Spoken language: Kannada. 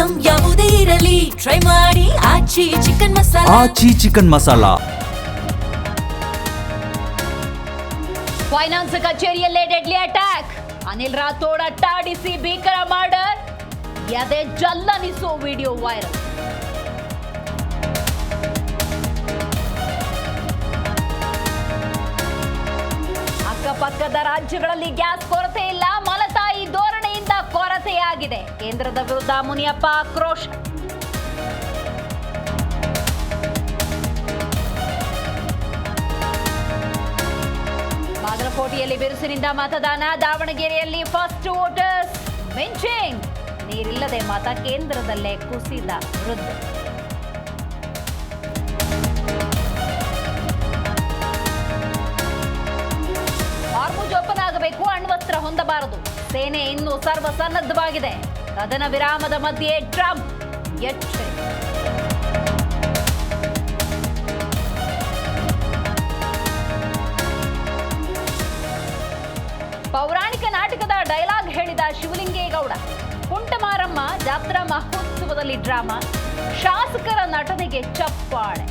ಐಟಂ ಯಾವುದೇ ಇರಲಿ ಟ್ರೈ ಮಾಡಿ Aachi chicken masala. Aachi chicken masala. Finance ಕಚೇರಿಯಲ್ಲೇ ಡೆಡ್ಲಿ ಅಟ್ಯಾಕ್. ಅನಿಲ್ ರಾಥೋಡ್ ಅಟ್ಟಾಡಿಸಿ ಭೀಕರ ಮರ್ಡರ್. ಎದೆ ಜಲ್ಲನಿಸೋ ವಿಡಿಯೋ ವೈರಲ್. ಅಕ್ಕಪಕ್ಕದ ರಾಜ್ಯಗಳಲ್ಲಿ ಗ್ಯಾಸ್ ಕೊರತೆ ಇಲ್ಲ, ಮಲತಾಯಿ ಧೋರಣೆಯಿಂದ ಕೊರತೆಯಾಗಿದೆ. ಕೇಂದ್ರದ ವಿರುದ್ಧ ಮುನಿಯಪ್ಪ ಆಕ್ರೋಶ. ಬಾಗಲಕೋಟೆಯಲ್ಲಿ ಬಿರುಸಿನಿಂದ ಮತದಾನ. ದಾವಣಗೆರೆಯಲ್ಲಿ ಫಸ್ಟ್ ವೋಟರ್ಸ್ ಮಿಂಚಿಂಗ್. ನೀರಿಲ್ಲದೆ ಮತ ಕೇಂದ್ರದಲ್ಲೇ ಕುಸಿದ ವೃದ್ಧ. ಹಾರ್ಮುಜ್ ಓಪನ್ ಆಗಬೇಕು, ಅಣ್ವಸ್ತ್ರ ಹೊಂದಬಾರದು. ಸೇನೆ ಇನ್ನೂ ಸರ್ವಸನ್ನದ್ಧವಾಗಿದೆ. ಕದನ ವಿರಾಮದ ಮಧ್ಯೆ ಟ್ರಂಪ್ ಎಚ್ಚರಿಕೆ. ಪೌರಾಣಿಕ ನಾಟಕದ ಡೈಲಾಗ್ ಹೇಳಿದ ಶಿವಲಿಂಗೇಗೌಡ. ಕುಂಟಮಾರಮ್ಮ ಜಾತ್ರಾ ಮಹೋತ್ಸವದಲ್ಲಿ ಡ್ರಾಮಾ. ಶಾಸಕರ ನಟನೆಗೆ ಚಪ್ಪಾಳೆ.